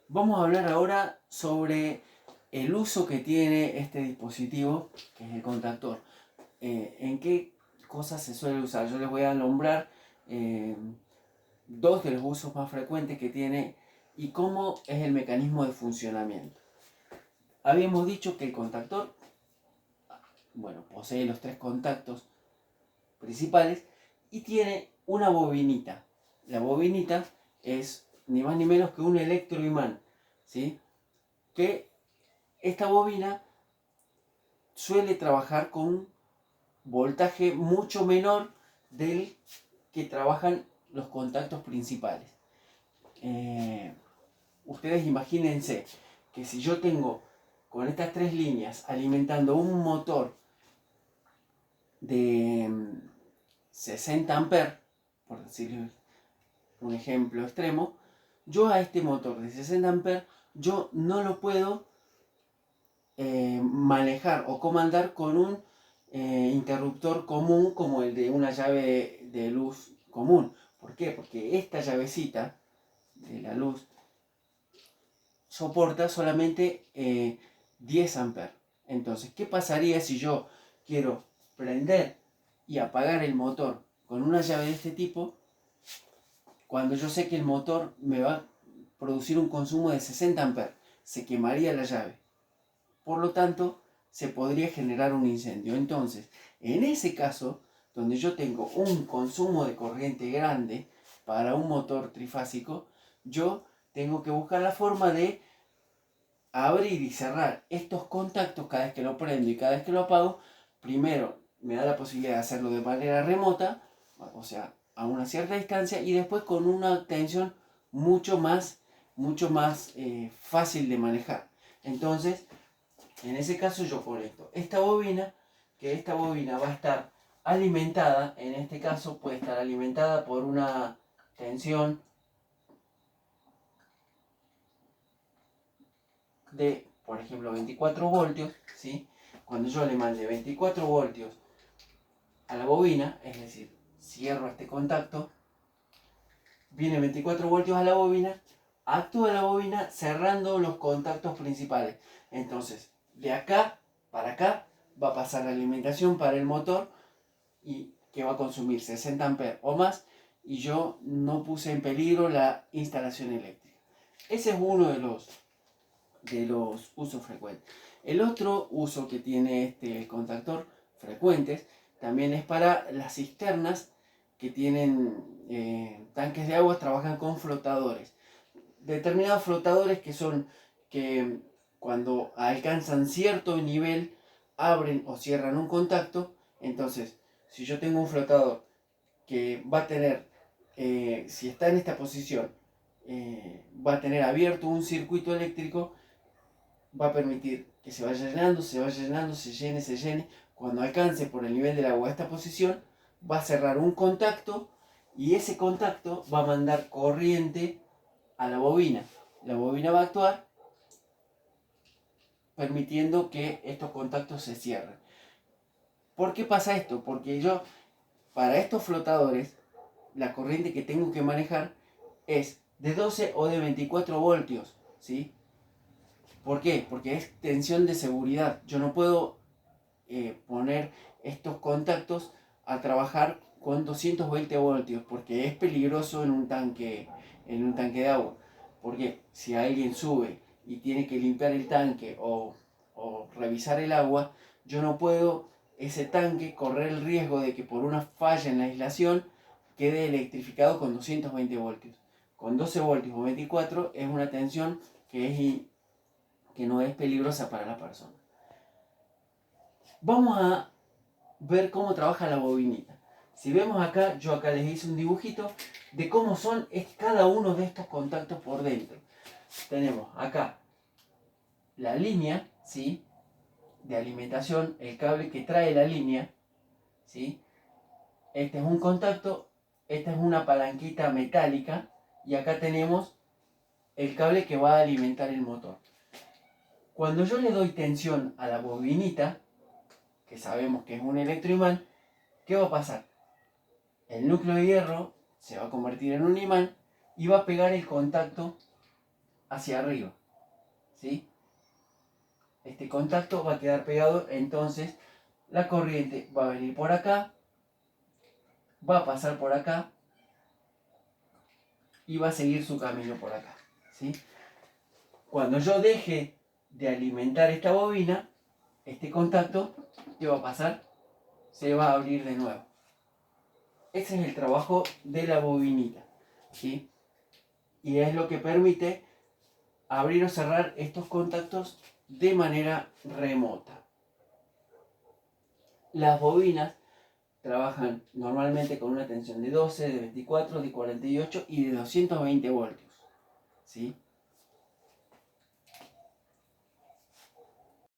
Vamos a hablar ahora sobre el uso que tiene este dispositivo, que es el contactor. ¿En qué cosas se suele usar? Yo les voy a nombrar eh, dos de los usos más frecuentes que tiene y cómo es el mecanismo de funcionamiento. Habíamos dicho que el contactor, bueno, posee los tres contactos principales y tiene una bobinita. La bobinita es ni más ni menos que un electroimán, ¿sí? Que esta bobina suele trabajar con un voltaje mucho menor del que trabajan los contactos principales. Eh, Ustedes imagínense que si yo tengo con estas tres líneas alimentando un motor de 60 amperes, por decir un ejemplo extremo, yo a este motor de 60 amperes yo no lo puedo manejar o comandar con un interruptor común como el de una llave de luz común. ¿Por qué? Porque esta llavecita de la luz soporta solamente 10 amperes. Entonces, ¿qué pasaría si yo quiero prender y apagar el motor con una llave de este tipo cuando yo sé que el motor me va a producir un consumo de 60 amperes? Se quemaría la llave. Por lo tanto, se podría generar un incendio. Entonces, en ese caso, donde yo tengo un consumo de corriente grande para un motor trifásico, yo tengo que buscar la forma de abrir y cerrar estos contactos cada vez que lo prendo y cada vez que lo apago. Primero, me da la posibilidad de hacerlo de manera remota, o sea, a una cierta distancia, y después con una tensión mucho más fácil de manejar. Entonces, en ese caso yo conecto esta bobina, que esta bobina va a estar alimentada, en este caso puede estar alimentada por una tensión de, por ejemplo, 24 voltios, ¿sí? Cuando yo le mande 24 voltios a la bobina, es decir, cierro este contacto, viene 24 voltios a la bobina, actúa la bobina cerrando los contactos principales. Entonces, de acá para acá va a pasar la alimentación para el motor y que va a consumir 60 amperes o más y yo no puse en peligro la instalación eléctrica. Ese es uno de los usos frecuentes. El otro uso que tiene este contactor frecuentes también es para las cisternas que tienen tanques de agua, trabajan con flotadores. Determinados flotadores que cuando alcanzan cierto nivel abren o cierran un contacto. Entonces, si yo tengo un flotador que va a tener, si está en esta posición, va a tener abierto un circuito eléctrico, va a permitir que se vaya llenando, se vaya llenando, se llene, se llene. Cuando alcance por el nivel del agua esta posición, va a cerrar un contacto y ese contacto va a mandar corriente a la bobina. La bobina va a actuar permitiendo que estos contactos se cierren. ¿Por qué pasa esto? Porque yo, para estos flotadores, la corriente que tengo que manejar es de 12 o de 24 voltios, ¿sí? ¿Por qué? Porque es tensión de seguridad. Yo no puedo poner estos contactos a trabajar con 220 voltios porque es peligroso en un tanque de agua. Porque si alguien sube y tiene que limpiar el tanque o revisar el agua, yo no puedo ese tanque correr el riesgo de que por una falla en la aislación quede electrificado con 220 voltios. Con 12 voltios o 24 es una tensión que no es peligrosa para la persona. Vamos a ver cómo trabaja la bobinita. Si vemos acá, yo acá les hice un dibujito de cómo son cada uno de estos contactos por dentro. Tenemos acá la línea, ¿sí?, de alimentación, el cable que trae la línea, ¿sí? Este es un contacto, esta es una palanquita metálica y acá tenemos el cable que va a alimentar el motor. Cuando yo le doy tensión a la bobinita, que sabemos que es un electroimán, ¿qué va a pasar? El núcleo de hierro se va a convertir en un imán y va a pegar el contacto hacia arriba, ¿sí? Este contacto va a quedar pegado, entonces la corriente va a venir por acá, va a pasar por acá y va a seguir su camino por acá, ¿sí? Cuando yo deje de alimentar esta bobina, este contacto, ¿qué va a pasar? Se va a abrir de nuevo. Ese es el trabajo de la bobinita, ¿sí? Y es lo que permite abrir o cerrar estos contactos de manera remota. Las bobinas trabajan normalmente con una tensión de 12, de 24, de 48 y de 220 voltios, ¿sí?